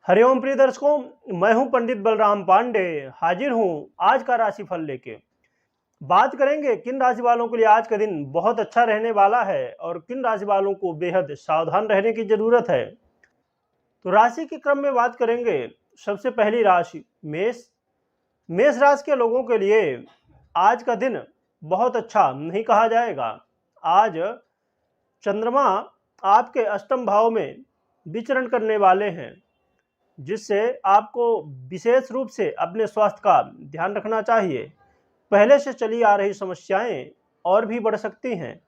हरिओम प्रिय दर्शकों, मैं हूं पंडित बलराम पांडे। हाजिर हूं आज का राशिफल लेके। बात करेंगे किन राशि वालों के लिए आज का दिन बहुत अच्छा रहने वाला है और किन राशि वालों को बेहद सावधान रहने की जरूरत है। तो राशि के क्रम में बात करेंगे। सबसे पहली राशि मेष। मेष राशि के लोगों के लिए आज का दिन बहुत अच्छा नहीं कहा जाएगा। आज चंद्रमा आपके अष्टम भाव में विचरण करने वाले हैं, जिससे आपको विशेष रूप से अपने स्वास्थ्य का ध्यान रखना चाहिए। पहले से चली आ रही समस्याएं और भी बढ़ सकती हैं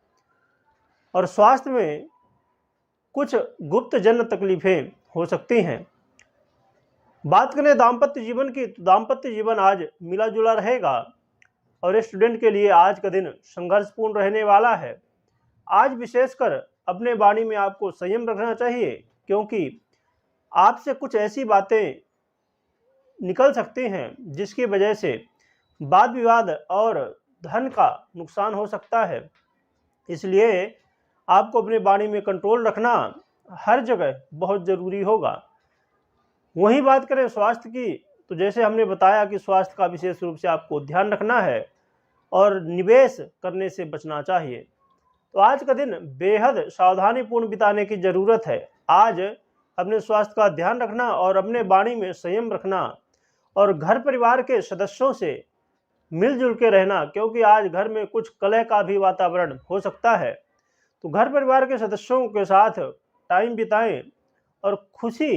और स्वास्थ्य में कुछ गुप्त जन्य तकलीफें हो सकती हैं। बात करें दाम्पत्य जीवन की, तो दाम्पत्य जीवन आज मिला जुला रहेगा और स्टूडेंट के लिए आज का दिन संघर्षपूर्ण रहने वाला है। आज विशेषकर अपने वाणी में आपको संयम रखना चाहिए, क्योंकि आपसे कुछ ऐसी बातें निकल सकती हैं जिसकी वजह से वाद विवाद और धन का नुकसान हो सकता है। इसलिए आपको अपने वाणी में कंट्रोल रखना हर जगह बहुत ज़रूरी होगा। वहीं बात करें स्वास्थ्य की, तो जैसे हमने बताया कि स्वास्थ्य का विशेष रूप से आपको ध्यान रखना है और निवेश करने से बचना चाहिए। तो आज का दिन बेहद सावधानीपूर्ण बिताने की ज़रूरत है। आज अपने स्वास्थ्य का ध्यान रखना और अपने वाणी में संयम रखना और घर परिवार के सदस्यों से मिलजुल के रहना, क्योंकि आज घर में कुछ कलह का भी वातावरण हो सकता है। तो घर परिवार के सदस्यों के साथ टाइम बिताएं और खुशी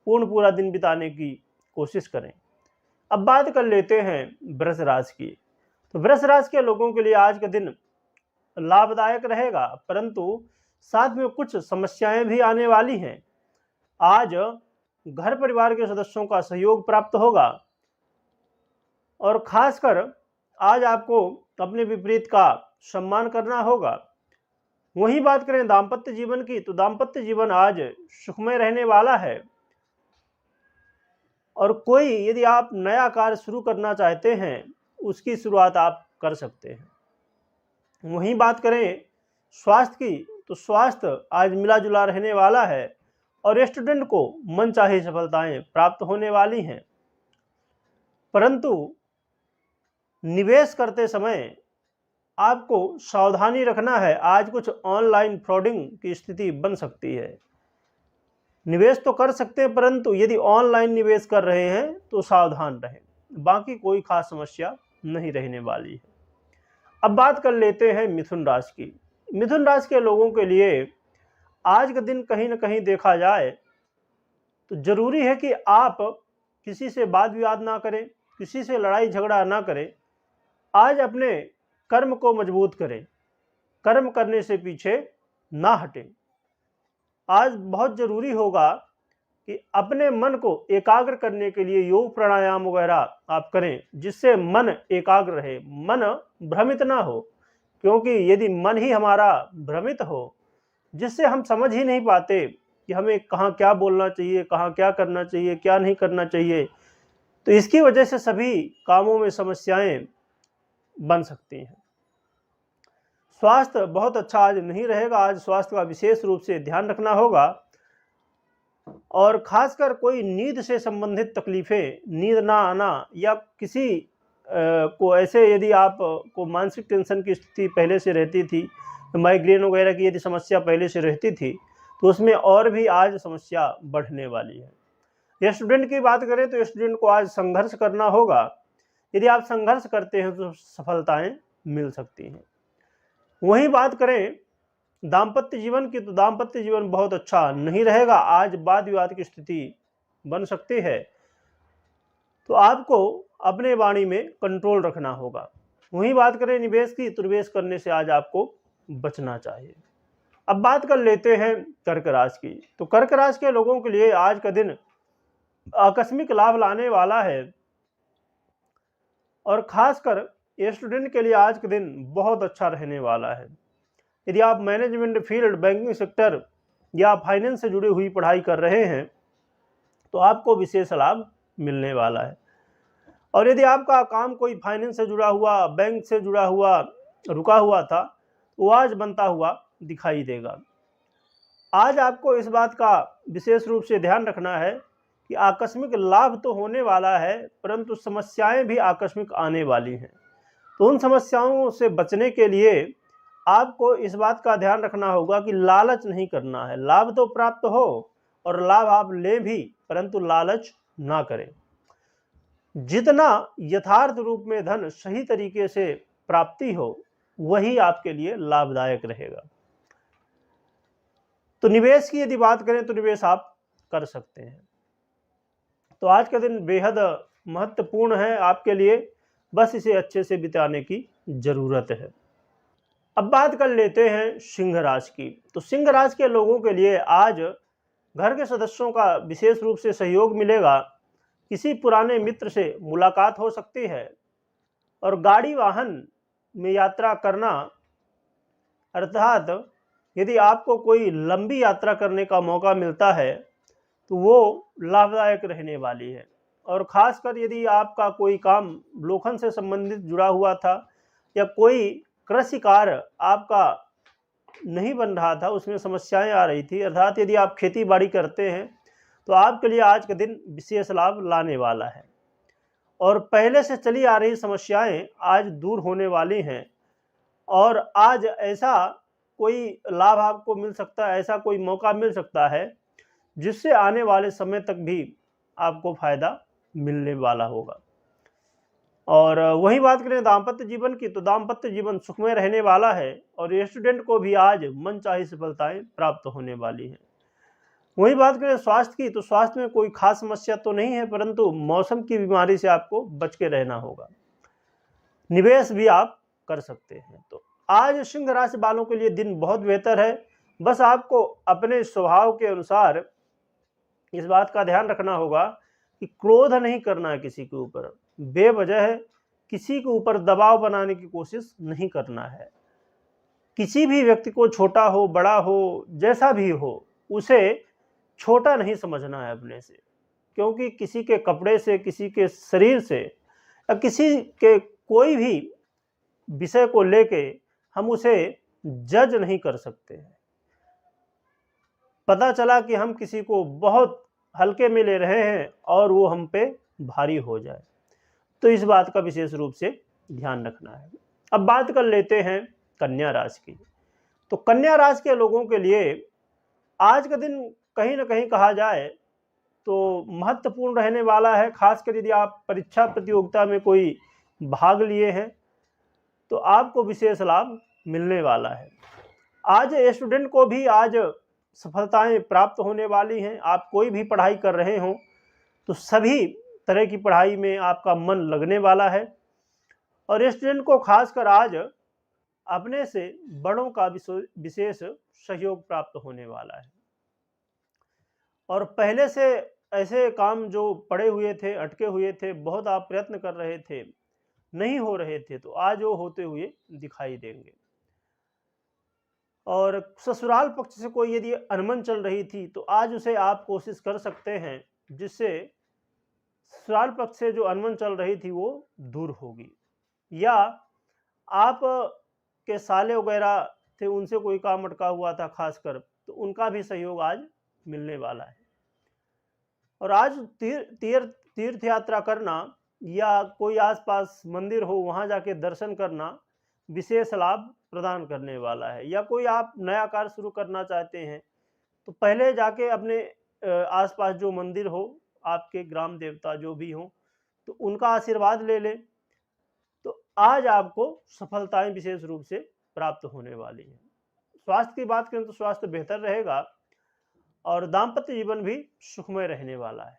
पूर्ण पूरा दिन बिताने की कोशिश करें। अब बात कर लेते हैं वृष राशि की। तो वृष राशि के लोगों के लिए आज का दिन लाभदायक रहेगा, परंतु साथ में कुछ समस्याएं भी आने वाली हैं। आज घर परिवार के सदस्यों का सहयोग प्राप्त होगा और खासकर आज आपको अपने विपरीत का सम्मान करना होगा। वहीं बात करें दाम्पत्य जीवन की, तो दाम्पत्य जीवन आज सुखमय रहने वाला है और कोई यदि आप नया कार्य शुरू करना चाहते हैं, उसकी शुरुआत आप कर सकते हैं। वहीं बात करें स्वास्थ्य की, तो स्वास्थ्य आज मिला जुला रहने वाला है और स्टूडेंट को मनचाही सफलताएं प्राप्त होने वाली हैं, परंतु निवेश करते समय आपको सावधानी रखना है। आज कुछ ऑनलाइन फ्रॉडिंग की स्थिति बन सकती है। निवेश तो कर सकते हैं, परंतु यदि ऑनलाइन निवेश कर रहे हैं तो सावधान रहें। बाकी कोई खास समस्या नहीं रहने वाली है। अब बात कर लेते हैं मिथुन राशि की। मिथुन राशि के लोगों के लिए आज का दिन कहीं ना कहीं देखा जाए तो जरूरी है कि आप किसी से वाद विवाद ना करें, किसी से लड़ाई झगड़ा ना करें। आज अपने कर्म को मजबूत करें, कर्म करने से पीछे ना हटें। आज बहुत जरूरी होगा कि अपने मन को एकाग्र करने के लिए योग प्राणायाम वगैरह आप करें, जिससे मन एकाग्र रहे, मन भ्रमित ना हो। क्योंकि यदि मन ही हमारा भ्रमित हो, जिससे हम समझ ही नहीं पाते कि हमें कहाँ क्या बोलना चाहिए, कहाँ क्या करना चाहिए, क्या नहीं करना चाहिए, तो इसकी वजह से सभी कामों में समस्याएं बन सकती हैं। स्वास्थ्य बहुत अच्छा आज नहीं रहेगा। आज स्वास्थ्य का विशेष रूप से ध्यान रखना होगा और खासकर कोई नींद से संबंधित तकलीफें, नींद ना आना या किसी को ऐसे यदि आप को मानसिक टेंशन की स्थिति पहले से रहती थी, माइग्रेन वगैरह की यदि समस्या पहले से रहती थी, तो उसमें और भी आज समस्या बढ़ने वाली है। स्टूडेंट की बात करें तो स्टूडेंट को आज संघर्ष करना होगा। यदि आप संघर्ष करते हैं तो सफलताएं मिल सकती हैं। वहीं बात करें दाम्पत्य जीवन की, तो दाम्पत्य जीवन बहुत अच्छा नहीं रहेगा। आज वाद विवाद की स्थिति बन सकती है, तो आपको अपने वाणी में कंट्रोल रखना होगा। वहीं बात करें निवेश की, तो निवेश करने से आज आपको बचना चाहिए। अब बात कर लेते हैं कर्क राशि की। तो कर्क राशि के लोगों के लिए आज का दिन आकस्मिक लाभ लाने वाला है और खासकर स्टूडेंट के लिए आज का दिन बहुत अच्छा रहने वाला है। यदि आप मैनेजमेंट फील्ड, बैंकिंग सेक्टर या फाइनेंस से जुड़ी हुई पढ़ाई कर रहे हैं तो आपको विशेष लाभ मिलने वाला है। और यदि आपका काम कोई फाइनेंस से जुड़ा हुआ, बैंक से जुड़ा हुआ रुका हुआ था, वो आज बनता हुआ दिखाई देगा। आज आपको इस बात का विशेष रूप से ध्यान रखना है कि आकस्मिक लाभ तो होने वाला है, परंतु समस्याएं भी आकस्मिक आने वाली हैं। तो उन समस्याओं से बचने के लिए आपको इस बात का ध्यान रखना होगा कि लालच नहीं करना है। लाभ तो प्राप्त हो और लाभ आप लें भी, परंतु लालच ना करें। जितना यथार्थ रूप में धन सही तरीके से प्राप्ति हो, वही आपके लिए लाभदायक रहेगा। तो निवेश की यदि बात करें तो निवेश आप कर सकते हैं। तो आज का दिन बेहद महत्वपूर्ण है आपके लिए, बस इसे अच्छे से बिताने की जरूरत है। अब बात कर लेते हैं सिंह राशि की। तो सिंह राशि के लोगों के लिए आज घर के सदस्यों का विशेष रूप से सहयोग मिलेगा। किसी पुराने मित्र से मुलाकात हो सकती है और गाड़ी वाहन में यात्रा करना, अर्थात यदि आपको कोई लंबी यात्रा करने का मौका मिलता है तो वो लाभदायक रहने वाली है। और ख़ासकर यदि आपका कोई काम लोखंड से संबंधित जुड़ा हुआ था या कोई कृषि कार्य आपका नहीं बन रहा था, उसमें समस्याएं आ रही थी, अर्थात यदि आप खेती बाड़ी करते हैं तो आपके लिए आज का दिन विशेष लाभ लाने वाला है। और पहले से चली आ रही समस्याएं आज दूर होने वाली हैं और आज ऐसा कोई लाभ आपको मिल सकता है, ऐसा कोई मौका मिल सकता है जिससे आने वाले समय तक भी आपको फायदा मिलने वाला होगा। और वही बात करें दाम्पत्य जीवन की, तो दाम्पत्य जीवन सुखमय रहने वाला है और स्टूडेंट को भी आज मनचाही सफलताएं प्राप्त होने वाली हैं। वही बात करें स्वास्थ्य की, तो स्वास्थ्य में कोई खास समस्या तो नहीं है, परंतु मौसम की बीमारी से आपको बच के रहना होगा। निवेश भी आप कर सकते हैं। तो आज सिंह राशि वालों के लिए दिन बहुत बेहतर है। बस आपको अपने स्वभाव के अनुसार इस बात का ध्यान रखना होगा कि क्रोध नहीं करना है किसी के ऊपर, बेवजह किसी के ऊपर दबाव बनाने की कोशिश नहीं करना है। किसी भी व्यक्ति को, छोटा हो बड़ा हो जैसा भी हो, उसे छोटा नहीं समझना है अपने से, क्योंकि किसी के कपड़े से, किसी के शरीर से या किसी के कोई भी विषय को लेके हम उसे जज नहीं कर सकते हैं। पता चला कि हम किसी को बहुत हल्के में ले रहे हैं और वो हम पे भारी हो जाए, तो इस बात का विशेष रूप से ध्यान रखना है। अब बात कर लेते हैं कन्या राशि की। तो कन्या राशि के लोगों के लिए आज का दिन कहीं ना कहीं कहा जाए तो महत्वपूर्ण रहने वाला है। खासकर यदि आप परीक्षा प्रतियोगिता में कोई भाग लिए हैं तो आपको विशेष लाभ मिलने वाला है। आज स्टूडेंट को भी आज सफलताएं प्राप्त होने वाली हैं। आप कोई भी पढ़ाई कर रहे हो तो सभी तरह की पढ़ाई में आपका मन लगने वाला है और स्टूडेंट को खासकर आज अपने से बड़ों का विशेष सहयोग प्राप्त होने वाला है। और पहले से ऐसे काम जो पड़े हुए थे, अटके हुए थे, बहुत आप प्रयत्न कर रहे थे, नहीं हो रहे थे, तो आज वो होते हुए दिखाई देंगे। और ससुराल पक्ष से कोई यदि अनबन चल रही थी तो आज उसे आप कोशिश कर सकते हैं, जिससे ससुराल पक्ष से जो अनबन चल रही थी वो दूर होगी। या आप के साले वगैरह थे, उनसे कोई काम अटका हुआ था खासकर, तो उनका भी सहयोग आज मिलने वाला है। और आज तीर्थ यात्रा करना या कोई आसपास मंदिर हो वहां जाके दर्शन करना विशेष लाभ प्रदान करने वाला है। या कोई आप नया कार्य शुरू करना चाहते हैं तो पहले जाके अपने आसपास जो मंदिर हो, आपके ग्राम देवता जो भी हो, तो उनका आशीर्वाद ले लें, तो आज आपको सफलताएं विशेष रूप से प्राप्त होने वाली हैं। स्वास्थ्य की बात करें तो स्वास्थ्य बेहतर रहेगा और दाम्पत्य जीवन भी सुखमय रहने वाला है।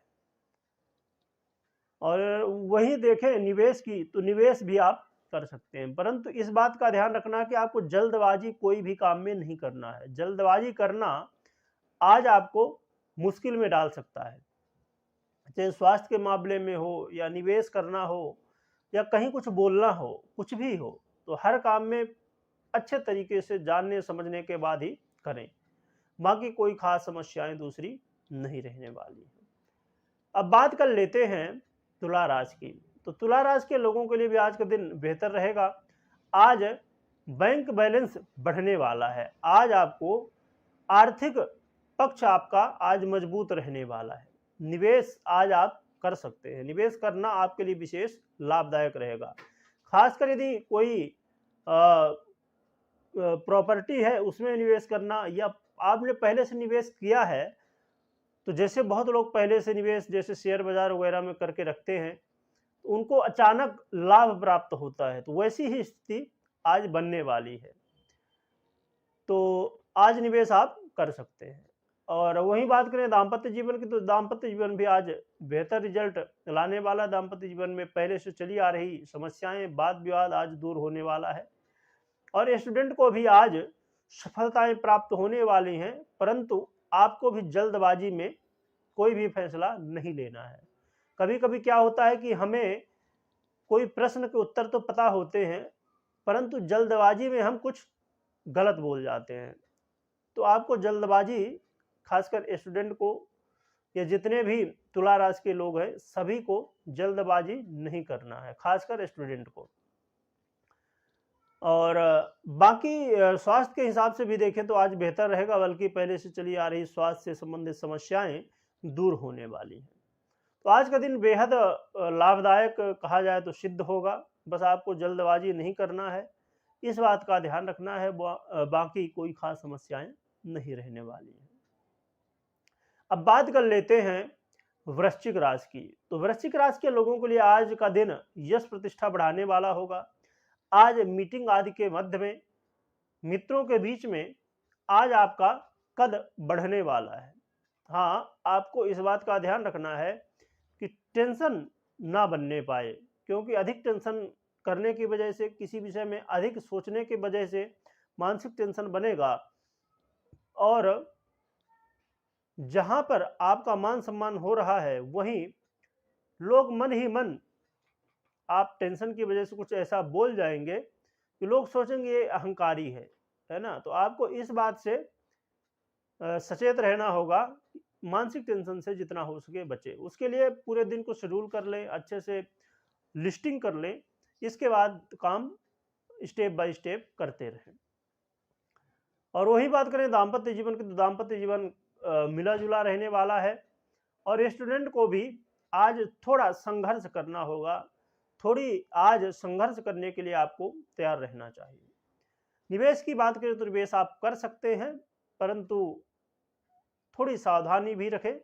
और वही देखें निवेश की, तो निवेश भी आप कर सकते हैं, परंतु इस बात का ध्यान रखना कि आपको जल्दबाजी कोई भी काम में नहीं करना है। जल्दबाजी करना आज आपको मुश्किल में डाल सकता है, चाहे स्वास्थ्य के मामले में हो या निवेश करना हो या कहीं कुछ बोलना हो, कुछ भी हो, तो हर काम में अच्छे तरीके से जानने समझने के बाद ही करें। बाकी कोई खास समस्याएं दूसरी नहीं रहने वाली है। अब बात कर लेते हैं तुला राशि की। तो तुला राशि के लोगों के लिए भी आज का दिन बेहतर रहेगा। आज बैंक बैलेंस बढ़ने वाला है। आज आपको आर्थिक पक्ष आपका आज मजबूत रहने वाला है। निवेश आज आप कर सकते हैं। निवेश करना आपके लिए विशेष लाभदायक रहेगा। खासकर यदि कोई प्रॉपर्टी है उसमें निवेश करना, या आपने पहले से निवेश किया है, तो जैसे बहुत लोग पहले से निवेश जैसे शेयर बाजार वगैरह में करके रखते हैं, तो उनको अचानक लाभ प्राप्त होता है, तो वैसी ही स्थिति आज बनने वाली है। तो आज निवेश आप कर सकते हैं। और वहीं बात करें दाम्पत्य जीवन की, तो दाम्पत्य जीवन भी आज बेहतर रिजल्ट लाने वाला। दाम्पत्य जीवन में पहले से चली आ रही समस्याएं, वाद विवाद आज दूर होने वाला है। और स्टूडेंट को भी आज सफलताएं प्राप्त होने वाली हैं, परंतु आपको भी जल्दबाजी में कोई भी फैसला नहीं लेना है। कभी कभी क्या होता है कि हमें कोई प्रश्न के उत्तर तो पता होते हैं, परंतु जल्दबाजी में हम कुछ गलत बोल जाते हैं। तो आपको जल्दबाजी, खासकर स्टूडेंट को या जितने भी तुला राशि के लोग हैं, सभी को जल्दबाजी नहीं करना है, खासकर स्टूडेंट को। और बाकी स्वास्थ्य के हिसाब से भी देखें तो आज बेहतर रहेगा, बल्कि पहले से चली आ रही स्वास्थ्य से संबंधित समस्याएं दूर होने वाली हैं। तो आज का दिन बेहद लाभदायक कहा जाए तो सिद्ध होगा। बस आपको जल्दबाजी नहीं करना है, इस बात का ध्यान रखना है। बाकी कोई खास समस्याएं नहीं रहने वाली हैं। अब बात कर लेते हैं वृश्चिक राशि की। तो वृश्चिक राशि के लोगों के लिए आज का दिन यश प्रतिष्ठा बढ़ाने वाला होगा। आज मीटिंग आदि के मध्य में, मित्रों के बीच में आज आपका कद बढ़ने वाला है। हाँ, आपको इस बात का ध्यान रखना है कि टेंशन ना बनने पाए, क्योंकि अधिक टेंशन करने की वजह से, किसी विषय में अधिक सोचने की वजह से मानसिक टेंशन बनेगा, और जहां पर आपका मान सम्मान हो रहा है वहीं लोग मन ही मन आप टेंशन की वजह से कुछ ऐसा बोल जाएंगे कि लोग सोचेंगे ये अहंकारी है ना। तो आपको इस बात से सचेत रहना होगा, मानसिक टेंशन से जितना हो सके बचे। उसके लिए पूरे दिन को शेड्यूल कर लें, अच्छे से लिस्टिंग कर लें, इसके बाद काम स्टेप बाय स्टेप करते रहें। और वही बात करें दाम्पत्य जीवन की, तो दाम्पत्य जीवन मिला जुला रहने वाला है। और स्टूडेंट को भी आज थोड़ा संघर्ष करना होगा, थोड़ी आज संघर्ष करने के लिए आपको तैयार रहना चाहिए। निवेश की बात करें तो निवेश आप कर सकते हैं, परंतु थोड़ी सावधानी भी रखें,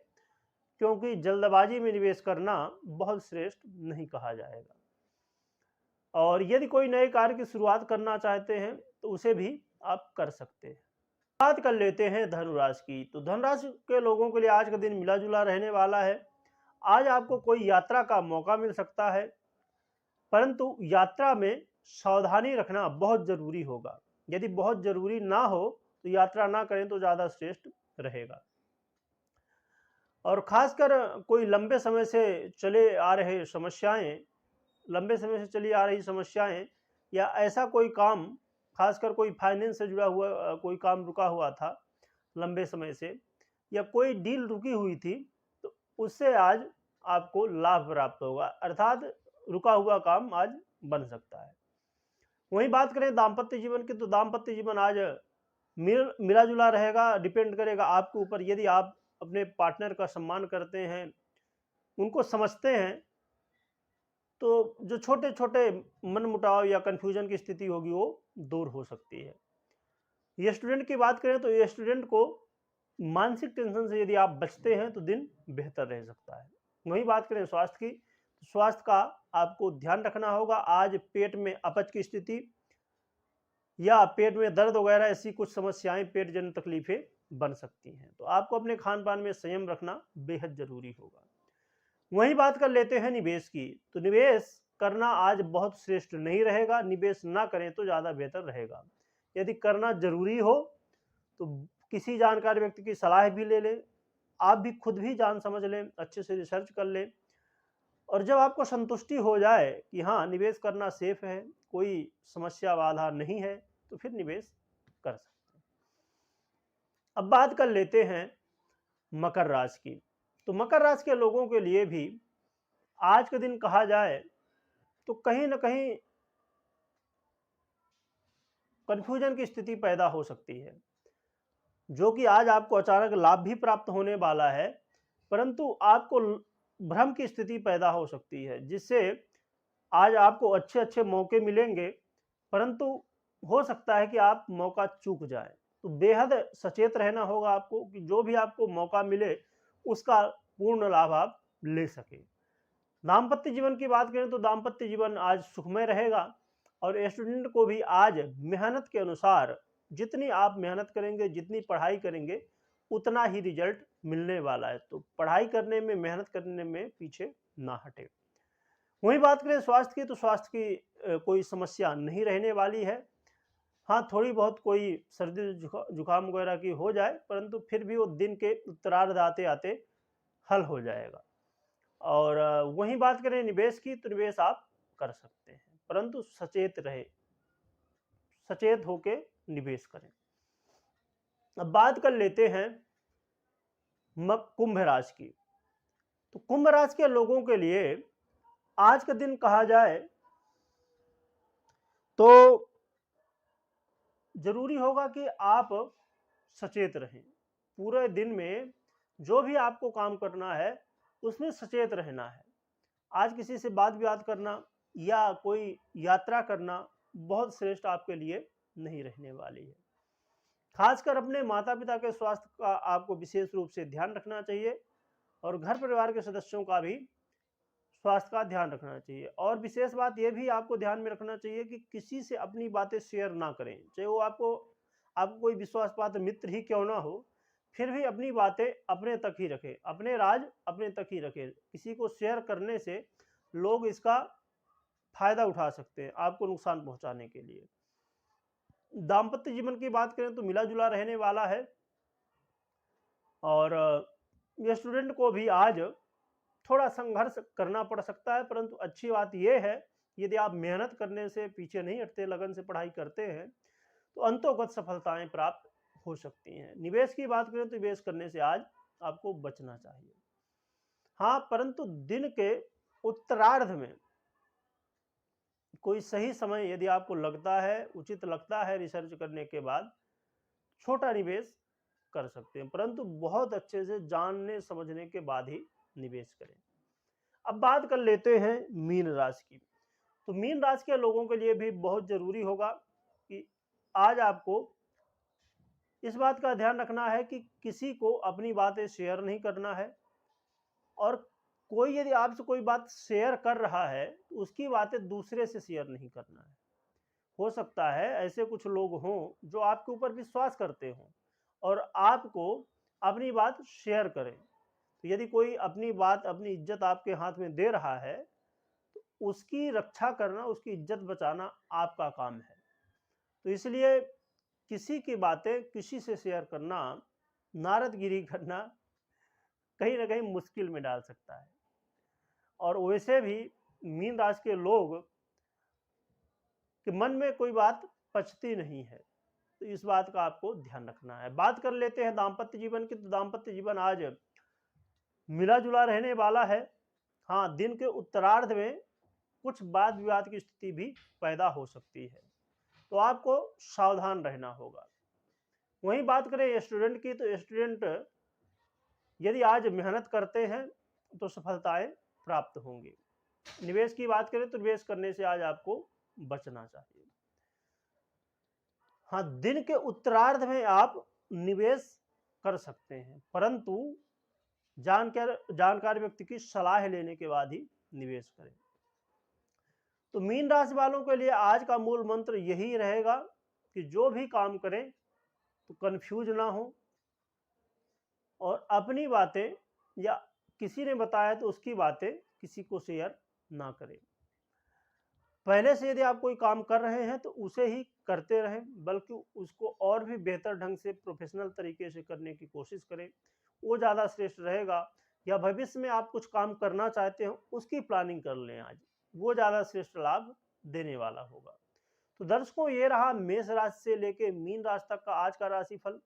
क्योंकि जल्दबाजी में निवेश करना बहुत श्रेष्ठ नहीं कहा जाएगा। और यदि कोई नए कार्य की शुरुआत करना चाहते हैं तो उसे भी आप कर सकते हैं। बात कर लेते हैं धनुराशि की। तो धनुराशि के लोगों के लिए आज का दिन मिला जुला रहने वाला है। आज आपको कोई यात्रा का मौका मिल सकता है, परंतु यात्रा में सावधानी रखना बहुत जरूरी होगा। यदि बहुत जरूरी ना हो तो यात्रा ना करें तो ज्यादा श्रेष्ठ रहेगा। और खासकर कोई लंबे समय से चले आ रहे समस्याएं, लंबे समय से चली आ रही समस्याएं, या ऐसा कोई काम, खासकर कोई फाइनेंस से जुड़ा हुआ कोई काम रुका हुआ था लंबे समय से, या कोई डील रुकी हुई थी, तो उससे आज आपको लाभ प्राप्त होगा, अर्थात रुका हुआ काम आज बन सकता है। वहीं बात करें दाम्पत्य जीवन की, तो दाम्पत्य जीवन आज मिला जुला रहेगा। डिपेंड करेगा आपके ऊपर। यदि आप अपने पार्टनर का सम्मान करते हैं, उनको समझते हैं, तो जो छोटे छोटे मन मुटाव या कन्फ्यूजन की स्थिति होगी वो दूर हो सकती है। ये स्टूडेंट की बात करें तो ये स्टूडेंट को मानसिक टेंशन से यदि आप बचते हैं तो दिन बेहतर रह सकता है। वहीं बात करें स्वास्थ्य की, तो स्वास्थ्य का आपको ध्यान रखना होगा। आज पेट में अपच की स्थिति या पेट में दर्द वगैरह ऐसी कुछ समस्याएं, पेट जन्य तकलीफें बन सकती हैं, तो आपको अपने खान पान में संयम रखना बेहद जरूरी होगा। वहीं बात कर लेते हैं निवेश की। तो निवेश करना आज बहुत श्रेष्ठ नहीं रहेगा, निवेश ना करें तो ज़्यादा बेहतर रहेगा। यदि करना जरूरी हो तो किसी जानकार व्यक्ति की सलाह भी ले लें, आप भी खुद भी जान समझ लें, अच्छे से रिसर्च कर लें, और जब आपको संतुष्टि हो जाए कि हाँ निवेश करना सेफ है, कोई समस्या बाधा नहीं है, तो फिर निवेश कर सकते हैं। अब बात कर लेते हैं मकर राशि की। तो मकर राशि के लोगों के लिए भी आज के दिन कहा जाए तो कहीं ना कहीं कंफ्यूजन की स्थिति पैदा हो सकती है, जो कि आज आपको अचानक लाभ भी प्राप्त होने वाला है, परंतु आपको भ्रम की स्थिति पैदा हो सकती है, जिससे आज आपको अच्छे अच्छे मौके मिलेंगे, परंतु हो सकता है कि आप मौका चूक जाए। तो बेहद सचेत रहना होगा आपको कि जो भी आपको मौका मिले उसका पूर्ण लाभ आप ले सकें। दाम्पत्य जीवन की बात करें तो दाम्पत्य जीवन आज सुखमय रहेगा और स्टूडेंट को भी आज मेहनत के अनुसार जितनी आप मेहनत करेंगे, जितनी पढ़ाई करेंगे, उतना ही रिजल्ट मिलने वाला है। तो पढ़ाई करने में, मेहनत करने में पीछे ना हटे। वही बात करें स्वास्थ्य की, तो स्वास्थ्य की कोई समस्या नहीं रहने वाली है। हाँ, थोड़ी बहुत कोई सर्दी जुकाम वगैरह की हो जाए, परंतु फिर भी वो दिन के उत्तरार्ध आते आते हल हो जाएगा। और वहीं बात करें निवेश की, तो निवेश आप कर सकते हैं, परंतु सचेत रहे, सचेत होके निवेश करें। अब बात कर लेते हैं कुंभ राशि की। तो कुंभ राशि के लोगों के लिए आज का दिन कहा जाए तो जरूरी होगा कि आप सचेत रहें। पूरे दिन में जो भी आपको काम करना है उसमें सचेत रहना है। आज किसी से बात विवाद करना या कोई यात्रा करना बहुत श्रेष्ठ आपके लिए नहीं रहने वाली है। खासकर अपने माता पिता के स्वास्थ्य का आपको विशेष रूप से ध्यान रखना चाहिए और घर परिवार के सदस्यों का भी स्वास्थ्य का ध्यान रखना चाहिए। और विशेष बात यह भी आपको ध्यान में रखना चाहिए कि किसी से अपनी बातें शेयर ना करें, चाहे वो आपको कोई विश्वास पात्र मित्र ही क्यों ना हो, फिर भी अपनी बातें अपने तक ही रखें, अपने राज अपने तक ही रखें। किसी को शेयर करने से लोग इसका फायदा उठा सकते हैं आपको नुकसान पहुंचाने के लिए। दाम्पत्य जीवन की बात करें तो मिला जुला रहने वाला है और ये स्टूडेंट को भी आज थोड़ा संघर्ष करना पड़ सकता है, परंतु अच्छी बात यह है यदि आप मेहनत करने से पीछे नहीं हटते, लगन से पढ़ाई करते हैं, तो अंतोगत सफलताएं प्राप्त हो सकती हैं। निवेश की बात करें तो निवेश करने से आज आपको बचना चाहिए। हाँ, परंतु दिन के उत्तरार्ध में कोई सही समय यदि आपको लगता है, उचित लगता है, रिसर्च करने के बाद छोटा निवेश कर सकते हैं, परंतु बहुत अच्छे से जानने समझने के बाद ही निवेश करें। अब बात कर लेते हैं मीन राशि की। तो मीन राशि के लोगों के लिए भी बहुत जरूरी होगा कि आज आपको इस बात का ध्यान रखना है कि किसी को अपनी बातें शेयर नहीं करना है और कोई यदि आपसे कोई बात शेयर कर रहा है तो उसकी बातें दूसरे से शेयर नहीं करना है। हो सकता है ऐसे कुछ लोग हों जो आपके ऊपर विश्वास करते हों और आपको अपनी बात शेयर करें। तो यदि कोई अपनी बात, अपनी इज्जत आपके हाथ में दे रहा है तो उसकी रक्षा करना, उसकी इज्जत बचाना आपका काम है। तो इसलिए किसी की बातें किसी से शेयर करना, नारदगिरी करना कहीं ना कहीं मुश्किल में डाल सकता है। और वैसे भी मीन राशि के लोग के मन में कोई बात पचती नहीं है, तो इस बात का आपको ध्यान रखना है। बात कर लेते हैं दाम्पत्य जीवन की। तो दाम्पत्य जीवन आज मिला जुला रहने वाला है। हाँ, दिन के उत्तरार्ध में कुछ वाद विवाद की स्थिति भी पैदा हो सकती है, तो आपको सावधान रहना होगा। वहीं बात करें स्टूडेंट की, तो स्टूडेंट यदि आज मेहनत करते हैं तो सफलताएं प्राप्त होंगी। निवेश की बात करें तो निवेश करने से आज आपको बचना चाहिए। हाँ, दिन के उत्तरार्ध में आप निवेश कर सकते हैं, परंतु जानकार व्यक्ति की सलाह लेने के बाद ही निवेश करें। तो मीन राशि वालों के लिए आज का मूल मंत्र यही रहेगा कि जो भी काम करें तो कंफ्यूज ना हो और अपनी बातें या किसी ने बताया तो उसकी बातें किसी को शेयर ना करें। पहले से यदि आप कोई काम कर रहे हैं तो उसे ही करते रहें, बल्कि उसको और भी बेहतर ढंग से, प्रोफेशनल तरीके से करने की कोशिश करें, वो ज़्यादा श्रेष्ठ रहेगा। या भविष्य में आप कुछ काम करना चाहते हो उसकी प्लानिंग कर लें आज, वो ज़्यादा श्रेष्ठ लाभ देने वाला होगा। तो दर्शकों, ये रहा मेष राशि से लेके मीन राशि तक का आज का राशिफल।